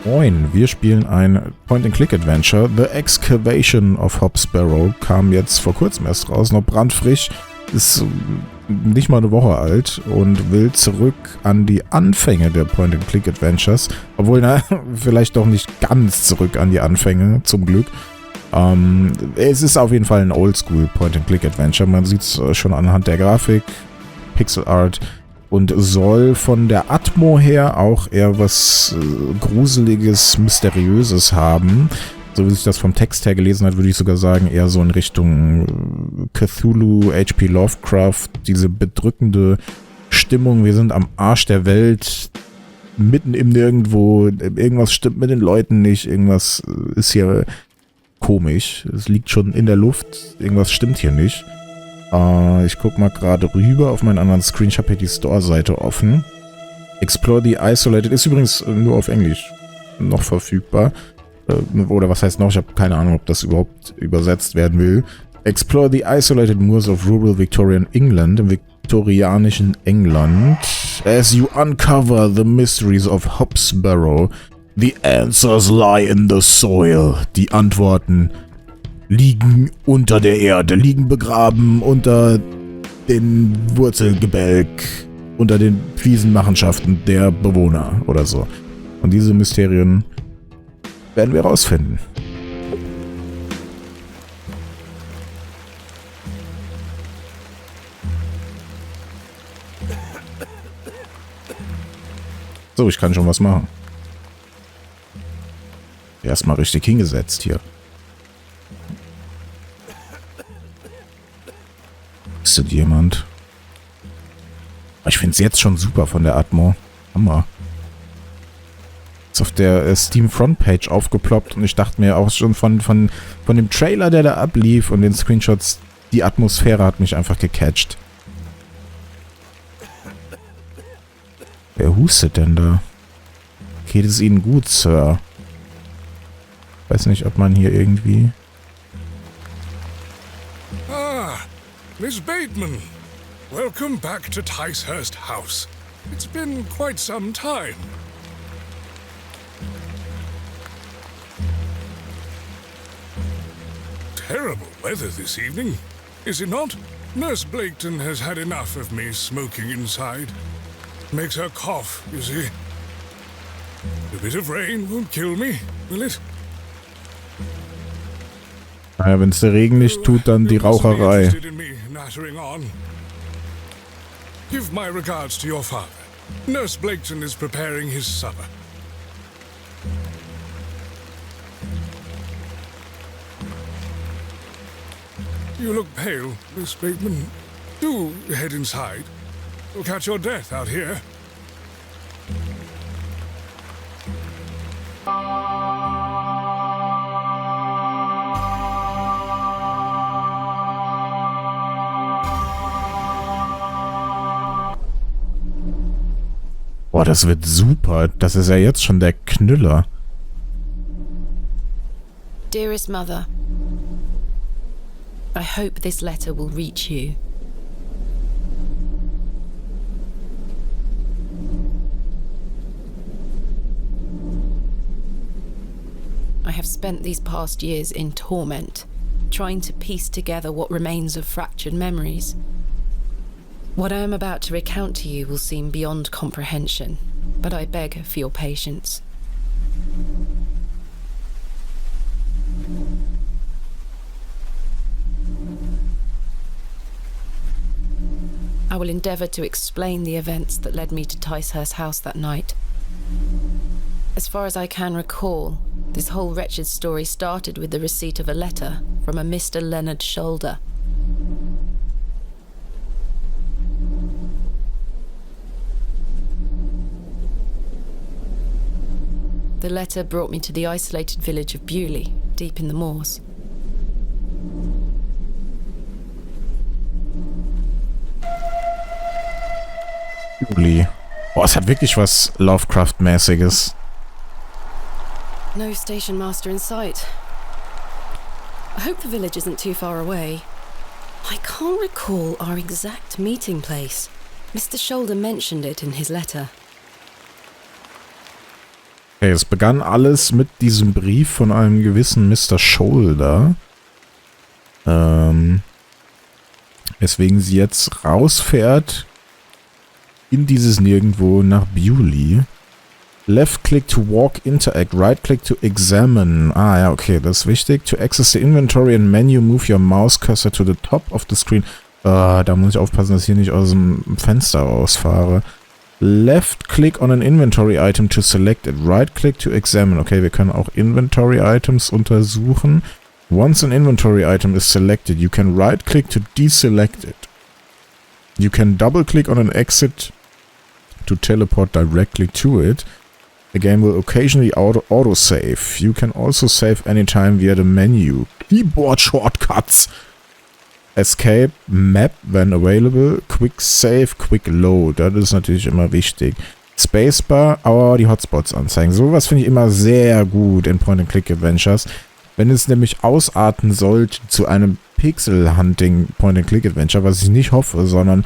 Moin, wir spielen ein Point-and-Click-Adventure. The Excavation of Hobbs Barrow kam jetzt vor kurzem erst raus, noch brandfrisch, ist nicht mal eine Woche alt und will zurück an die Anfänge der Point-and-Click-Adventures. Obwohl, vielleicht doch nicht ganz zurück an die Anfänge, zum Glück. Es ist auf jeden Fall ein Oldschool Point-and-Click-Adventure. Man sieht es schon anhand der Grafik, Pixel Art. Und soll von der Atmo her auch eher was Gruseliges, Mysteriöses haben. So wie sich das vom Text her gelesen hat, würde ich sogar sagen, eher so in Richtung Cthulhu, H.P. Lovecraft. Diese bedrückende Stimmung, wir sind am Arsch der Welt, mitten im Nirgendwo, irgendwas stimmt mit den Leuten nicht, irgendwas ist hier komisch. Es liegt schon in der Luft, irgendwas stimmt hier nicht. Ich guck mal gerade rüber auf meinen anderen Screen. Ich habe hier die Store-Seite offen. Explore the Isolated ist übrigens nur auf Englisch noch verfügbar. Oder was heißt noch? Ich habe keine Ahnung, ob das überhaupt übersetzt werden will. Explore the Isolated Moors of Rural Victorian England, im viktorianischen England. As you uncover the mysteries of Hobbs Barrow, the answers lie in the soil. Die Antworten liegen unter der Erde, liegen begraben unter den Wurzelgebälk, unter den fiesen Machenschaften der Bewohner oder so. Und diese Mysterien werden wir rausfinden. So, ich kann schon was machen. Erstmal richtig hingesetzt hier. Ist das jemand? Ich finde es jetzt schon super von der Atmo. Hammer. Ist auf der Steam Frontpage aufgeploppt und ich dachte mir auch schon von dem Trailer, der da ablief und den Screenshots, die Atmosphäre hat mich einfach gecatcht. Wer hustet denn da? Geht es Ihnen gut, Sir? Weiß nicht, ob man hier irgendwie... Miss Bateman, welcome back to Ticehurst House. It's been quite some time. Terrible weather this evening, is it not? Nurse Blaketon has had enough of me smoking inside. Makes her cough, you see. A bit of rain won't kill me, will it? Naja, wenn es der Regen nicht tut, dann die Raucherei. Give my regards to your father. Nurse Blaketon is preparing his supper. You look pale, Miss Bateman. Do head inside. You'll catch your death out here. Boah, das wird super. Das ist ja jetzt schon der Knüller. Dearest Mother, I hope this letter will reach you. I have spent these past years in torment, trying to piece together what remains of fractured memories. What I am about to recount to you will seem beyond comprehension, but I beg for your patience. I will endeavour to explain the events that led me to Ticehurst House that night. As far as I can recall, this whole wretched story started with the receipt of a letter from a Mr. Leonard Shoulder. The letter brought me to the isolated village of Bewley, deep in the moors. Bewley. Boah, es hat wirklich was Lovecraft-mäßiges. No station master in sight. I hope the village isn't too far away. I can't recall our exact meeting place. Mr. Shoulder mentioned it in his letter. Okay, es begann alles mit diesem Brief von einem gewissen Mr. Shoulder. Weswegen sie jetzt rausfährt in dieses Nirgendwo nach Bewley. Left click to walk, interact. Right click to examine. Ah ja, okay, das ist wichtig. To access the inventory and menu, move your mouse cursor to the top of the screen. Da muss ich aufpassen, dass ich hier nicht aus dem Fenster rausfahre. Left click on an inventory item to select it. Right click to examine. Okay, wir können auch Inventory Items untersuchen. Once an inventory item is selected, you can right click to deselect it. You can double click on an exit to teleport directly to it. The game will occasionally autosave. You can also save anytime via the menu. Keyboard shortcuts. Escape, Map when available, Quick Save, Quick Load. Das ist natürlich immer wichtig. Spacebar, die Hotspots anzeigen. Sowas finde ich immer sehr gut in Point-and-Click-Adventures. Wenn es nämlich ausarten sollte zu einem Pixel-Hunting Point-and-Click-Adventure, was ich nicht hoffe, sondern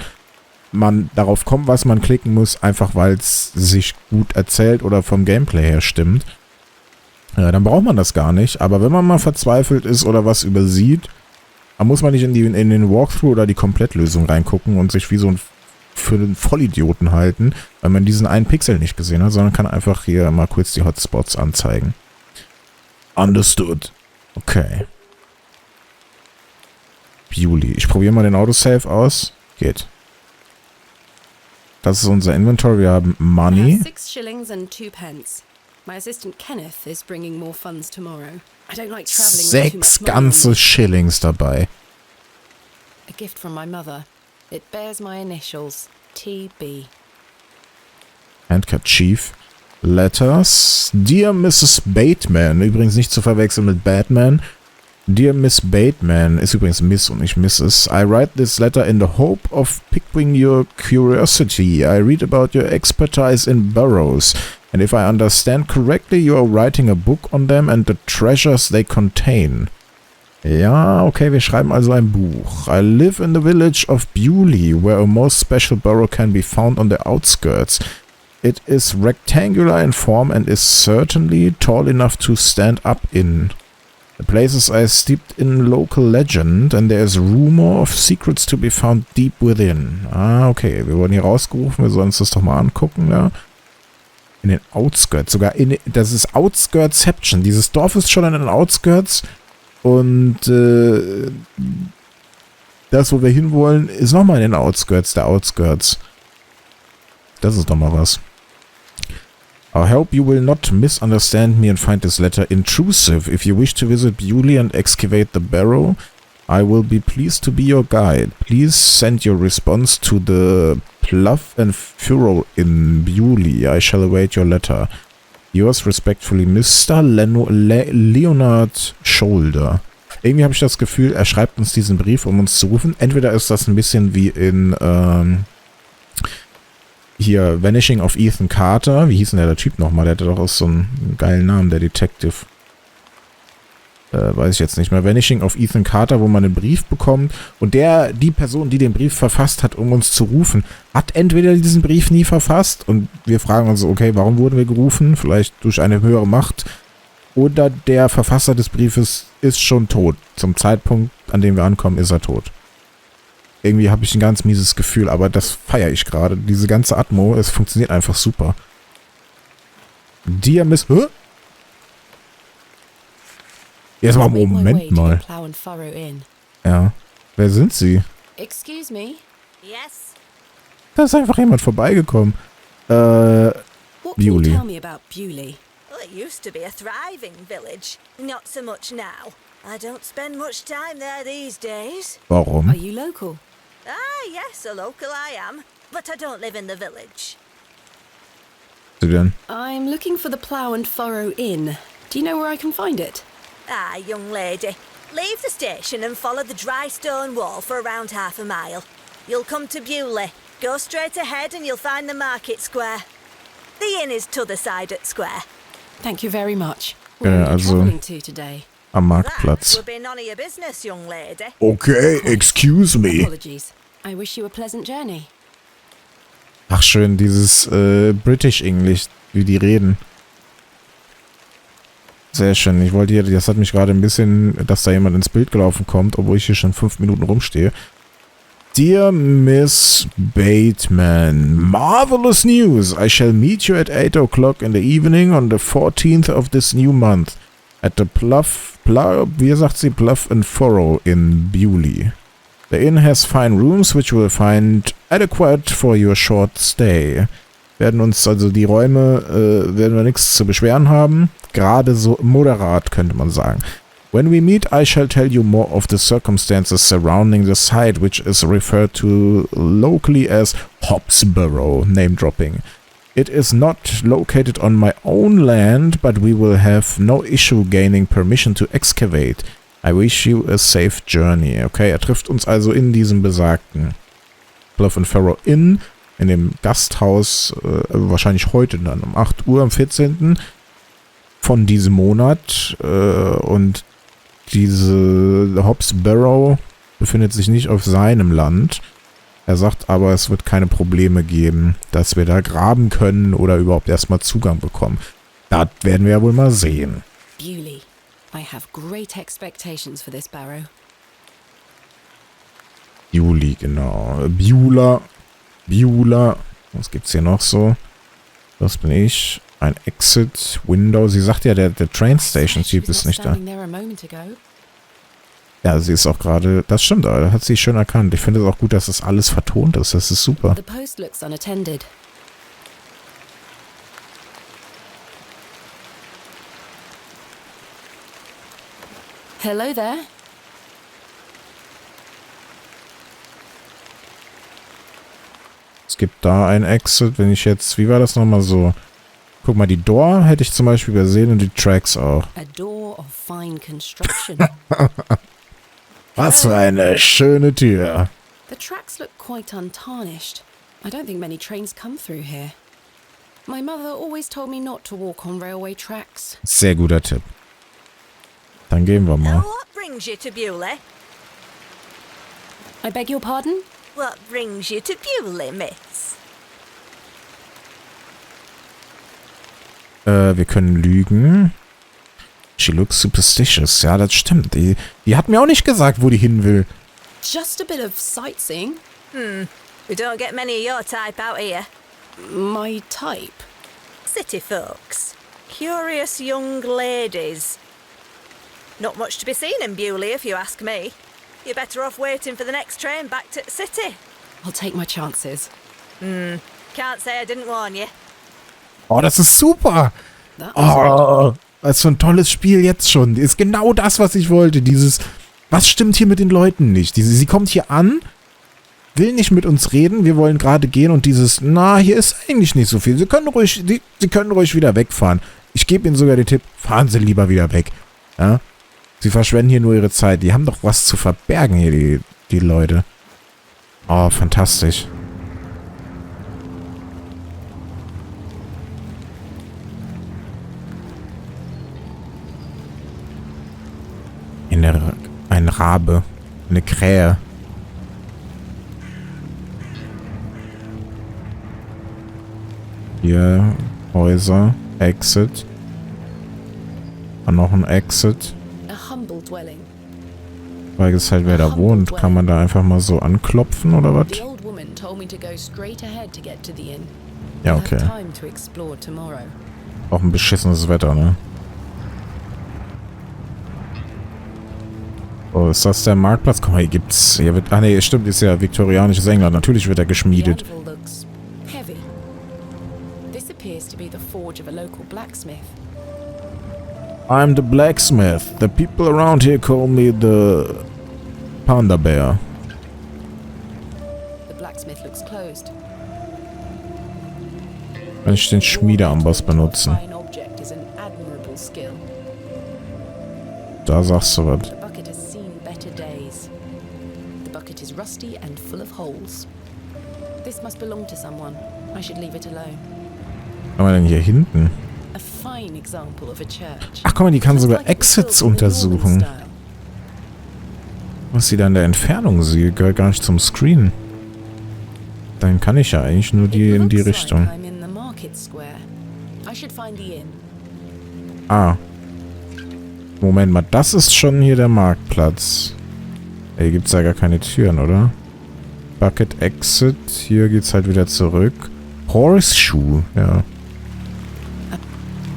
man darauf kommt, was man klicken muss, einfach weil es sich gut erzählt oder vom Gameplay her stimmt, dann braucht man das gar nicht. Aber wenn man mal verzweifelt ist oder was übersieht, dann muss man nicht in den Walkthrough oder die Komplettlösung reingucken und sich wie so für einen Vollidioten halten, weil man diesen einen Pixel nicht gesehen hat, sondern kann einfach hier mal kurz die Hotspots anzeigen. Understood. Okay. Bewley. Ich probiere mal den Autosave aus. Geht. Das ist unser Inventory. Wir haben Money. I have 6 shillings and 2 pence. My assistant Kenneth is bringing more funds tomorrow. I don't like traveling with too much 6 money. ganze Shillings dabei. A gift from my mother. It bears my initials, TB. Handkerchief. Letters. Dear Mrs. Bateman. Übrigens nicht zu verwechseln mit Batman. Dear Miss Bateman. Ist übrigens Miss und nicht Mrs. I write this letter in the hope of piquing your curiosity. I read about your expertise in burrows. And if I understand correctly, you are writing a book on them and the treasures they contain. Ja, okay, wir schreiben also ein Buch. I live in the village of Bewley, where a most special burrow can be found on the outskirts. It is rectangular in form and is certainly tall enough to stand up in. The places are steeped in local legend and there is rumor of secrets to be found deep within. Ah, okay, wir wurden hier rausgerufen, wir sollen uns das doch mal angucken, ja. In den Outskirts, sogar das ist Outskirtsception. Dieses Dorf ist schon in den Outskirts und das, wo wir hinwollen, ist nochmal in den Outskirts der Outskirts. Das ist doch mal was. I hope you will not misunderstand me and find this letter intrusive. If you wish to visit Bewley and excavate the barrow, I will be pleased to be your guide. Please send your response to the Plough and Furrow in Bewley. I shall await your letter. Yours respectfully, Mr. Leonard Shoulder. Irgendwie habe ich das Gefühl, er schreibt uns diesen Brief, um uns zu rufen. Entweder ist das ein bisschen wie in hier Vanishing of Ethan Carter. Wie hieß denn der Typ nochmal? Der hatte doch auch so einen geilen Namen, der Detective. Weiß ich jetzt nicht mehr. Vanishing of Ethan Carter, wo man einen Brief bekommt. Und die Person, die den Brief verfasst hat, um uns zu rufen, hat entweder diesen Brief nie verfasst. Und wir fragen uns, okay, warum wurden wir gerufen? Vielleicht durch eine höhere Macht. Oder der Verfasser des Briefes ist schon tot. Zum Zeitpunkt, an dem wir ankommen, ist er tot. Irgendwie habe ich ein ganz mieses Gefühl, aber das feiere ich gerade. Diese ganze Atmo, es funktioniert einfach super. Dear Miss... Hä? Jetzt mal, Moment mal. Ja. Wer sind Sie? Excuse me? Yes. Da ist einfach jemand vorbeigekommen. What can you Bewley. tell me about Bewley? Well, it used to be a thriving village. Not so much now. I don't spend much time there these days. Warum? Are you local? Ah, yes, a local I am. But I don't live in the village. Sie denn? I'm looking for the Plough and Furrow Inn. Do you know where I can find it? Ah, young lady. Leave the station and follow the dry stone wall for around half a mile. You'll come to Bewley. Go straight ahead and you'll find the market square. The inn is t'other side at square. Thank you very much. Where are you also travelling to today? am That Marktplatz. will be none of your business, young lady. Okay, excuse me. Apologies. I wish you a pleasant journey. Ach schön, dieses British English, wie die reden. Sehr schön. Ich wollte hier, das hat mich gerade ein bisschen, dass da jemand ins Bild gelaufen kommt, obwohl ich hier schon 5 Minuten rumstehe. Dear Miss Bateman, marvelous news. I shall meet you at 8 o'clock in the evening on the 14th of this new month at the wie sagt sie, Bluff and Furrow in Bewley. The inn has fine rooms which you will find adequate for your short stay. Werden uns also die Räume, werden wir nichts zu beschweren haben. Gerade so moderat, könnte man sagen. When we meet, I shall tell you more of the circumstances surrounding the site, which is referred to locally as Hobsborough, name dropping. It is not located on my own land, but we will have no issue gaining permission to excavate. I wish you a safe journey. Okay, er trifft uns also in diesem besagten Bluff and Furrow Inn, in dem Gasthaus, wahrscheinlich heute dann um 8 Uhr am 14. von diesem Monat. Und diese Hobsborough befindet sich nicht auf seinem Land. Er sagt aber, es wird keine Probleme geben, dass wir da graben können oder überhaupt erstmal Zugang bekommen. Das werden wir ja wohl mal sehen. Bewley. I have great expectations for this barrow. Bewley, genau. Beulah. Was gibt's hier noch so? Das bin ich. Ein Exit Window. Sie sagt ja, der Train Station Typ ist nicht da. Ja, sie ist auch gerade. Das stimmt, da hat sie schön erkannt. Ich finde es auch gut, dass das alles vertont ist. Das ist super. The post looks unattended. Hello there. Es gibt da ein Exit, wenn ich jetzt... Wie war das nochmal so? Guck mal, die Door hätte ich zum Beispiel übersehen und die Tracks auch. A door of fine construction. Was für eine schöne Tür. The tracks look quite untarnished. I don't think many trains come through here. My mother always told me not to walk on railway tracks. Sehr guter Tipp. Dann gehen wir mal. Now, what brings you to Bewley? I beg your pardon? What brings you to Bewley, miss? Wir können lügen. She looks superstitious. Ja, das stimmt. Die hat mir auch nicht gesagt, wo die hin will. Just a bit of sightseeing. We don't get many of your type out here. My type. City folks. Curious young ladies. Not much to be seen in Bewley, if you ask me. You're better off waiting for the next train back to the city. I'll take my chances. Can't say I didn't warn you. Oh, das ist super. That was Oh, das ist so ein tolles Spiel jetzt schon. Ist genau das, was ich wollte. Dieses, was stimmt hier mit den Leuten nicht? Sie kommt hier an, will nicht mit uns reden, wir wollen gerade gehen und dieses, na, hier ist eigentlich nicht so viel. Sie können ruhig wieder wegfahren. Ich gebe Ihnen sogar den Tipp, fahren Sie lieber wieder weg. Ja? Sie verschwenden hier nur Ihre Zeit. Die haben doch was zu verbergen hier, die Leute. Oh, fantastisch. Ein Rabe. Eine Krähe. Hier Häuser. Exit. Und noch ein Exit. a humble dwelling. Frage ist halt, wer da wohnt. Kann man da einfach mal so anklopfen oder was? The old woman told me to go straight ahead to get to the inn. Ja, I'll have okay. time to explore tomorrow. Auch ein beschissenes Wetter, ne? Oh, ist das der Marktplatz? Guck mal, hier gibt's... Hier wird... Ah, ne, stimmt, ist ja viktorianisches England. Natürlich wird er The geschmiedet. anvil looks heavy. This appears to be the forge of a local blacksmith. I'm the blacksmith. The people around here call me the... Panda Bear. The blacksmith looks closed. Kann ich den Schmiedeamboss benutzen? Fine object is an admirable skill. Da sagst du was. The bucket has seen better days. The bucket is rusty and full of holes. This must belong to someone. I should leave it alone. Was haben wir denn hier hinten? A fine example of a church. Ach, guck mal, die kann Just sogar like it was Exits built in the Norman untersuchen. style. Was sie da in der Entfernung sieht, gehört gar nicht zum Screen. Dann kann ich ja eigentlich nur die in die It looks Richtung. like I'm in the market square. I should find the inn. Ah. Moment mal, das ist schon hier der Marktplatz. Hier gibt es ja gar keine Türen, oder? Bucket Exit. Hier geht's halt wieder zurück. Horseshoe, ja.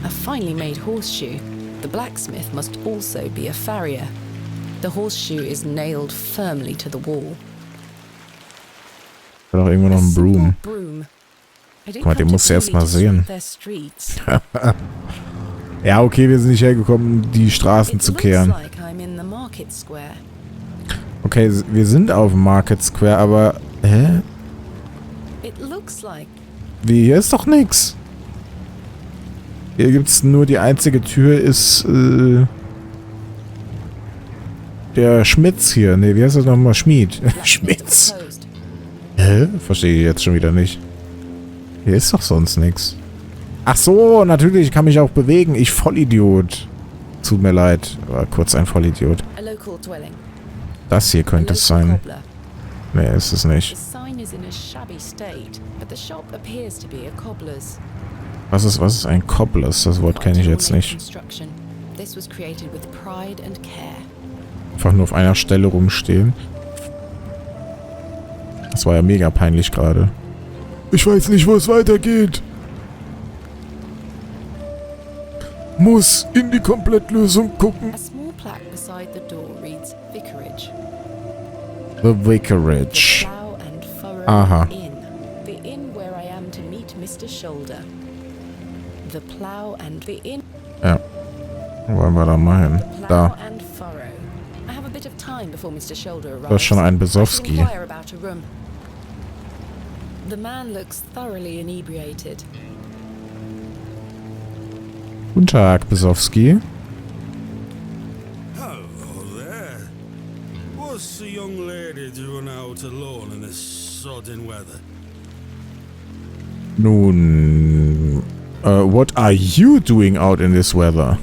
A finely made horseshoe. The blacksmith must also be a farrier. The horseshoe is nailed firmly to the wall. Da doch irgendwo noch ein Broom. Guck mal, den musst du erst mal sehen. Ja, okay, wir sind nicht hergekommen, die Straßen zu kehren. Okay, wir sind auf dem Market Square, aber... Hä? Wie, hier ist doch nix. Hier gibt's nur die einzige Tür ist, der Schmitz hier. Ne, wie heißt das nochmal? Schmied. Schmitz. Hä? Verstehe ich jetzt schon wieder nicht. Hier ist doch sonst nix. Ach so, natürlich, ich kann mich auch bewegen. Ich Vollidiot. Tut mir leid, war kurz ein Vollidiot. Das hier könnte es sein. Ne, ist es nicht. Was ist ein Cobblers? Das Wort kenne ich jetzt nicht. Einfach nur auf einer Stelle rumstehen. Das war ja mega peinlich gerade. Ich weiß nicht, wo es weitergeht. Muss in die Komplettlösung gucken. The Vicarage. Aha. Ja. Wollen wir da mal hin? Da. Das ist schon ein Besowski. Guten Tag, Besowski. Hello there. What's the young lady doing out alone in this sodden weather? Nun, what are you doing out in this weather?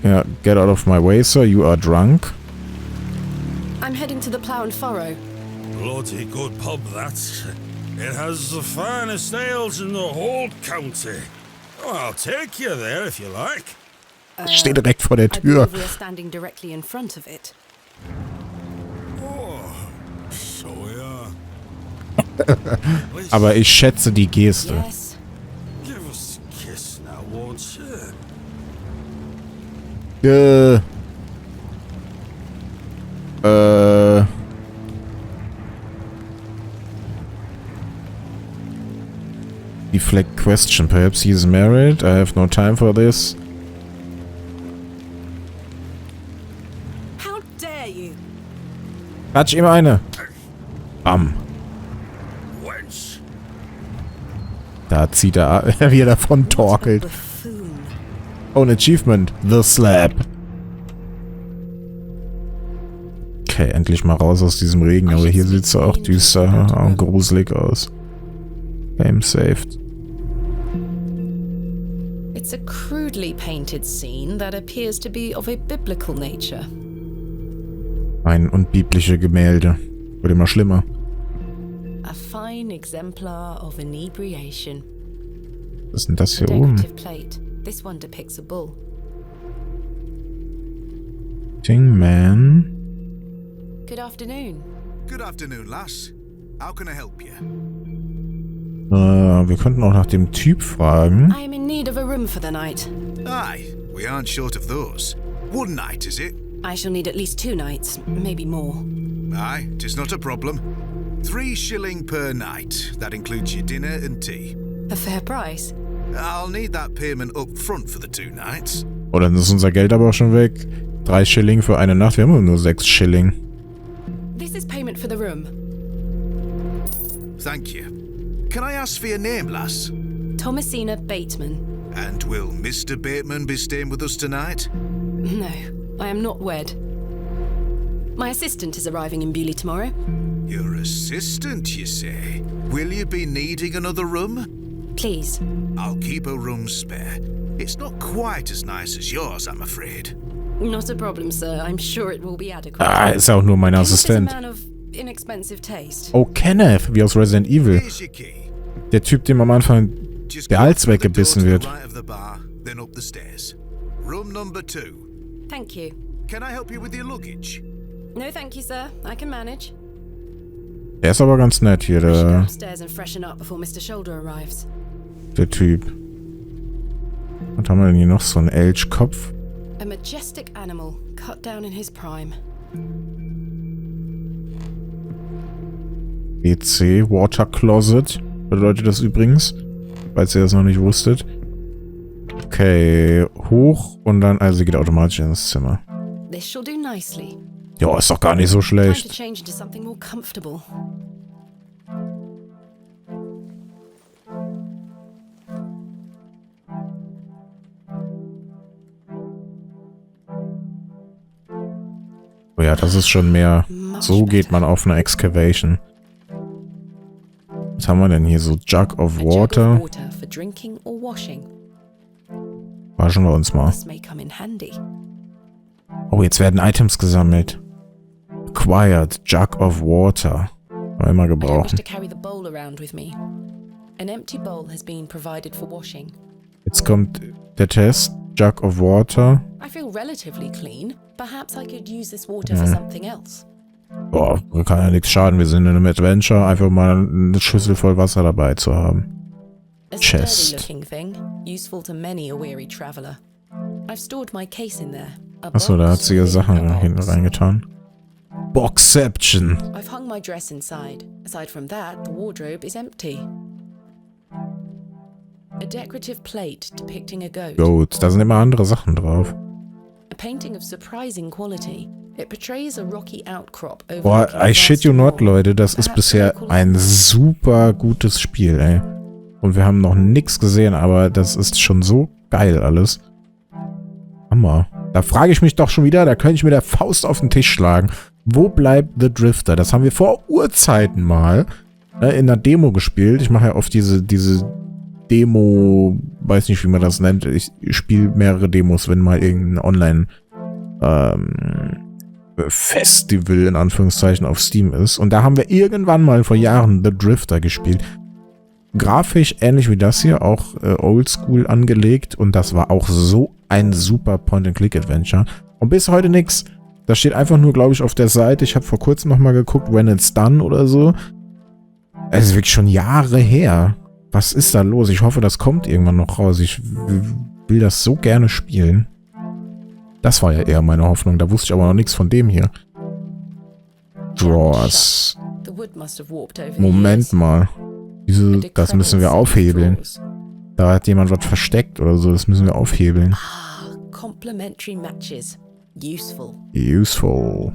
Yeah, get out of my way, sir. You are drunk. I'm heading to the Plough and Furrow. Bloody good pub, that. It has the finest ales in the whole county. Oh, I'll take you there if you like. Steht direkt vor der Tür. We are standing directly in front of it. Oh, so yeah. Aber ich schätze die Geste. Yes. Give us a kiss now, won't you? Deflect question. Perhaps he is married. I have no time for this. How dare you? Klatsch ihm eine. Bam. Wench. Da zieht er, wie er davon torkelt. Oh, ein Achievement. The Slap. Okay, endlich mal raus aus diesem Regen. Aber hier sieht es auch düster und gruselig aus. Game saved. It's a crudely painted scene that appears to be of a biblical nature. Ein unbiblische Gemälde. Wird immer schlimmer. A fine exemplar of inebriation. Was ist denn das hier A oben? decorative plate. This one depicts a bull. Ting Man. Good afternoon. Good afternoon, lass. How can I help you? Wir könnten auch nach dem Typ fragen. I am in need of a room for the night. Aye, we aren't short of those. One night, is it? I shall need at least 2 nights, maybe more. Aye, 'tis not a problem. 3 shilling per night. That includes your dinner and tea. A fair price. I'll need that payment up front for the 2 nights. Oh, dann ist unser Geld aber auch schon weg. 3 Schilling für eine Nacht. Wir haben nur 6 Schilling. This is payment for the room. Thank you. Can I ask for your name, lass? Thomasina Bateman. And will Mr. Bateman be staying with us tonight? No, I am not wed. My assistant is arriving in Bewley tomorrow. Your assistant, you say? Will you be needing another room? Please. I'll keep a room spare. It's not quite as nice as yours, I'm afraid. Not a problem, sir. I'm sure it will be adequate. Ah, ist auch nur mein Kenneth is a Assistent. man of inexpensive taste. Oh, Kenneth, wie aus Resident Evil. Here's your key. Der Typ, dem am Anfang Just der go Hals through the weggebissen door to wird. the right of the bar, then up the stairs. Room number 2. Thank you. Can I help you with your luggage? No, thank you, sir. I can manage. Der ist aber ganz nett hier, I should go der upstairs and freshen up before Mr. Shoulder arrives. Typ. Was haben wir denn hier noch? So ein Elchkopf. A majestic animal, cut down in his prime. WC, Water Closet, bedeutet das übrigens, falls ihr das noch nicht wusstet. Okay, hoch und dann, also sie geht automatisch ins Zimmer. This shall do nicely. Ja, ist doch gar nicht so Time to schlecht. change into something more comfortable. Oh ja, das ist schon mehr, so geht man auf eine Excavation. Was haben wir denn hier? So Jug of A jug of Water. water for drinking or washing. Waschen wir uns mal. This may come in handy. Oh, jetzt werden Items gesammelt. Acquired Jug of Water. Wollen wir mal I don't wish gebrauchen. to carry the bowl around with me. An empty bowl has been provided for washing. Jetzt kommt der Test. Jug of Water. I feel relatively clean. Perhaps I could use this water for something else. Boah, kann ja nichts schaden. Wir sind in einem Adventure. Einfach mal eine Schüssel voll Wasser dabei zu haben. A Chest. sturdy-looking thing, useful to many a weary traveler. I've stored my case in there. A Achso, da box hat sie ihre within Sachen a hinten box. reingetan. Boxception. I've hung my dress inside. Aside from that, the wardrobe is empty. A decorative plate depicting a goat. Gut, da sind immer andere Sachen drauf. A painting of surprising quality. It portrays a rocky outcrop over. Boah, I shit you not, Leute. Das ist bisher ein super gutes Spiel, ey. Und wir haben noch nichts gesehen, aber das ist schon so geil alles. Hammer. Da frage ich mich doch schon wieder, da könnte ich mit der Faust auf den Tisch schlagen. Wo bleibt The Drifter? Das haben wir vor Urzeiten mal in der Demo gespielt. Ich mache ja oft diese Demo, weiß nicht, wie man das nennt. Ich spiele mehrere Demos, wenn mal irgendein Online Festival in Anführungszeichen auf Steam ist. Und da haben wir irgendwann mal vor Jahren The Drifter gespielt. Grafisch ähnlich wie das hier, auch oldschool angelegt. Und das war auch so ein super Point-and-Click-Adventure. Und bis heute nix. Das steht einfach nur, glaube ich, auf der Seite. Ich habe vor kurzem nochmal geguckt, When It's Done oder so. Es ist wirklich schon Jahre her. Was ist da los? Ich hoffe, das kommt irgendwann noch raus. Ich will das so gerne spielen. Das war ja eher meine Hoffnung. Da wusste ich aber noch nichts von dem hier. Drawers. The wood must have warped over the Moment years. mal. A Das müssen wir decrepit set of aufhebeln. drawers. Da hat jemand was versteckt oder so. Das müssen wir aufhebeln. Ah, complementary matches. Useful. Useful.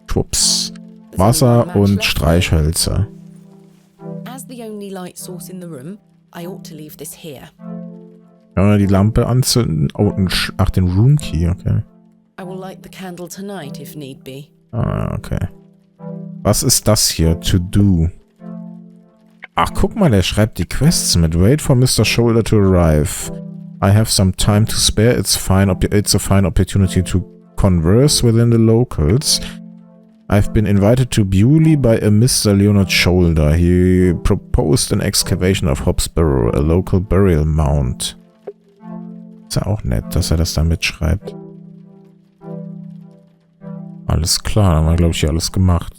Schwupps. There's only one Wasser match und left. Streichhölzer. As the only light source in the room, I ought to leave this here. Ja, die Lampe anzünden. Oh, ach, den Room Key, okay. I will light the candle tonight if need be. Ah, okay. Was ist das hier? To do. Ach, guck mal, der schreibt die Quests mit. Wait for Mr. Shoulder to arrive. I have some time to spare. It's a fine opportunity to converse within the locals. I've been invited to Bewley by a Mr. Leonard Shoulder. He proposed an excavation of Hobbs Barrow, a local burial mound. Ist ja auch nett, dass er das da mitschreibt. Alles klar, haben wir, glaube ich, hier alles gemacht.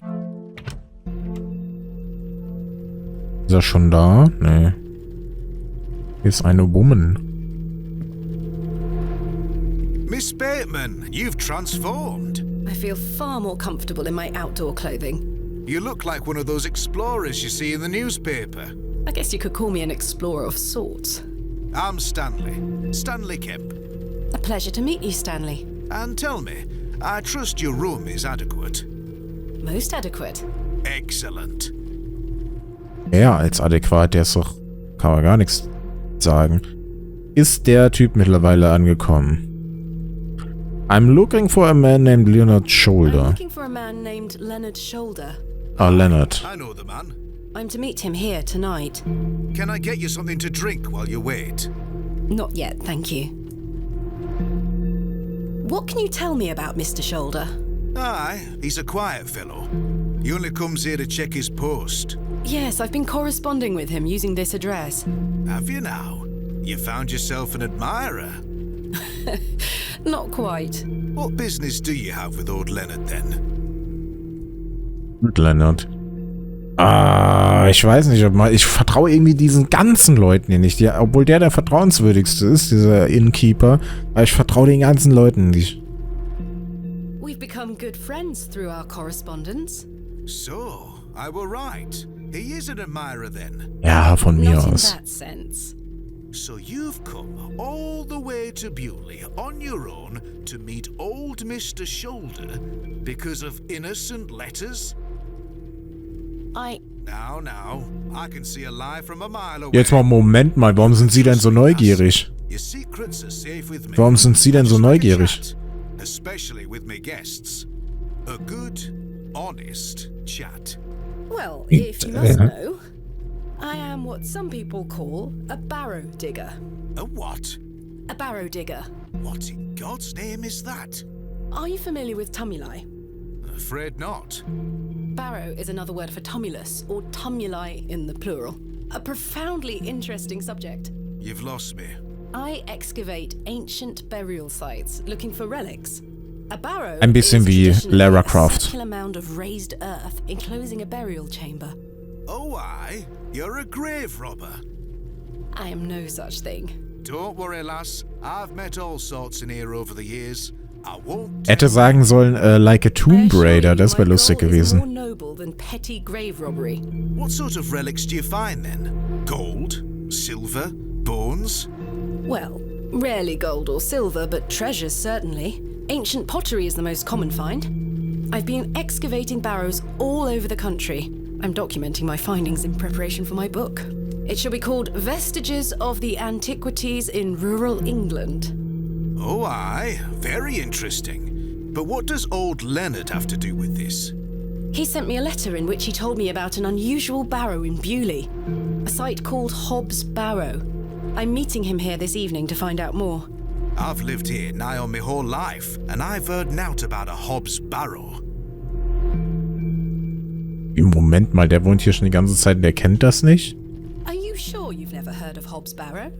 Ist er schon da? Nee. Hier ist eine Woman. Miss Bateman, you've transformed. I feel far more comfortable in my outdoor clothing. You look like one of those explorers you see in the newspaper. I guess you could call me an explorer of sorts. I'm Stanley. Stanley Kemp. A pleasure to meet you, Stanley. And tell me, I trust your room is adequate. Most adequate. Excellent. Ja, als adäquat, der ist doch... Kann man gar nichts sagen. Ist der Typ mittlerweile angekommen? I'm looking for a man named Leonard I'm Shoulder. looking for a man named Leonard Shoulder. Ah, Leonard. I know the man. I'm to meet him here tonight. Can I get you something to drink while you wait? Not yet, thank you. What can you tell me about Mr. Shoulder? Aye, he's a quiet fellow. He only comes here to check his post. Yes, I've been corresponding with him using this address. Have you now? You found yourself an admirer. Not quite. What business do you have with old Leonard then? Mit Leonard. Ich weiß nicht, ich vertraue irgendwie diesen ganzen Leuten hier nicht. Ja, obwohl der vertrauenswürdigste ist, dieser Innkeeper. Aber ich vertraue den ganzen Leuten nicht. We've become good friends through our correspondence. So, I were right. He is an admirer then. Ja, von mir Not in aus. that sense. So you've come all the way to Bewley on your own to meet old Mr. Shoulder because of innocent letters? Now, I can see a lie from a mile away. Jetzt mal, Moment mal, warum sind Sie denn so neugierig? Your secrets are safe with me. Warum sind Sie denn so neugierig? Especially with my guests. A good, honest chat. Well, if you must know, I am what some people call a barrow digger. A what? A barrow digger. What in God's name is that? Are you familiar with tumuli? Afraid not. Barrow is another word for tumulus, or tumuli in the plural. A profoundly interesting subject. You've lost me. I excavate ancient burial sites looking for relics. A barrow Ein bisschen is wie traditionally Lara a Croft. circular mound of raised earth enclosing a burial chamber. Oh, aye? You're a grave robber. I am no such thing. Don't worry, lass. I've met all sorts in here over the years. I won't. Hätte sagen sollen, like a Tomb Raider, das wäre lustig More gewesen. noble than petty grave robbery. What sort of relics do you find then? Gold? Silver? Bones? Well, rarely gold or silver, but treasures certainly. Ancient pottery is the most common find. I've been excavating barrows all over the country. I'm documenting my findings in preparation for my book. It shall be called Vestiges of the Antiquities in Rural England. Oh, aye. Very interesting. But what does old Leonard have to do with this? He sent me a letter in which he told me about an unusual barrow in Bewley, a site called Hobbs Barrow. I'm meeting him here this evening to find out more. I've lived here nigh on my whole life, and I've heard nought about a Hobbs Barrow. Im Moment mal, der wohnt hier schon die ganze Zeit, der kennt das nicht? Are you sure you've never heard of Hobbs Barrow?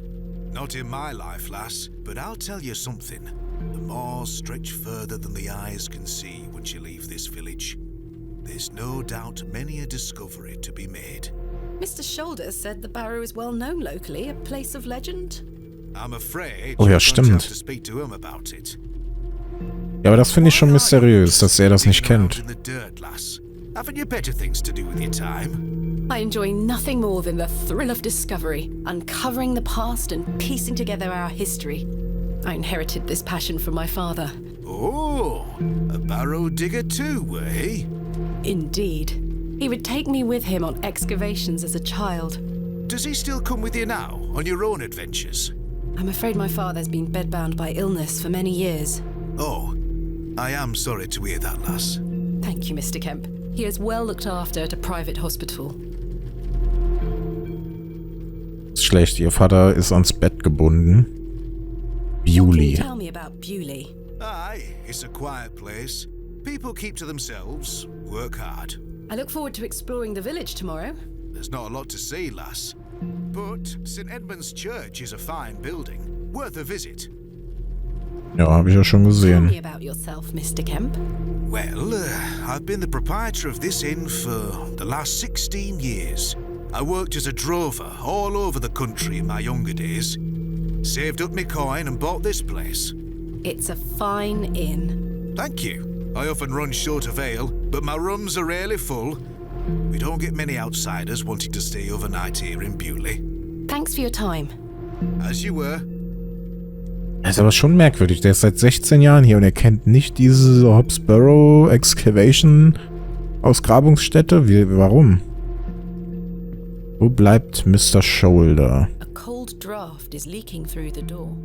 Not in my life, lass, but I'll tell you something. The moors stretch further than the eyes can see once you leave this village. There's no doubt many a discovery to be made. Mr. Shoulder said the barrow is well known locally, a place of legend. I'm afraid Oh ja, you're going to have stimmt. to speak to him about it. Ja, aber das finde ich schon mysteriös, dass er das nicht Digging around kennt. in the dirt, lass. Haven't you better things to do with your time? I enjoy nothing more than the thrill of discovery, uncovering the past and piecing together our history. I inherited this passion from my father. Oh, a barrow digger too, eh? Indeed. He would take me with him on excavations as a child. Does he still come with you now, on your own adventures? I'm afraid my father's been bedbound by illness for many years. Oh, I am sorry to hear that, lass. Thank you, Mr. Kemp. He is well looked after at a private hospital. Ist schlecht, ihr Vater ist ans Bett gebunden. What can you Bewley. tell me about Bewley? Aye, it's a quiet place. People keep to themselves, work hard. I look forward to exploring the village tomorrow. There's not a lot to see, lass. But St. Edmund's Church is a fine building, worth a visit. Ja, habe ich ja schon Tell gesehen. me about yourself, Mr. Kemp. Well, I've been the proprietor of this inn for the last 16 years. I worked as a drover all over the country in my younger days. Saved up my coin and bought this place. It's a fine inn. Thank you. I often run short of ale, but my rooms are rarely full. We don't get many outsiders wanting to stay overnight here in Bewley. Thanks for your time. As you were. Das ist aber schon merkwürdig. Der ist seit 16 Jahren hier und er kennt nicht diese Hobbs Barrow Excavation Ausgrabungsstätte. Warum? Wo bleibt Mr. Shoulder? A cold draft is leaking through the door.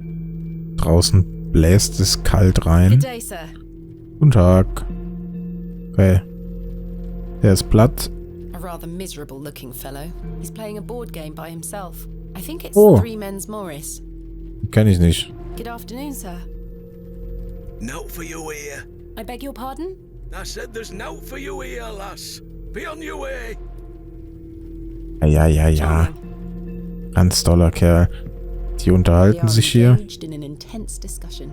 Draußen bläst es kalt rein. Good day, sir. Guten Tag. Okay. Der ist platt. A rather miserable looking fellow. He's playing a board game by himself. I think it's Oh. Three Men's Morris. Kenn ich nicht. Good afternoon, sir. Nout for you here. I beg your pardon? I said there's nout for you here, lass. Be on your way. Ja. Charming. Ganz toller Kerl. Die unterhalten sich hier. engaged in an intense discussion.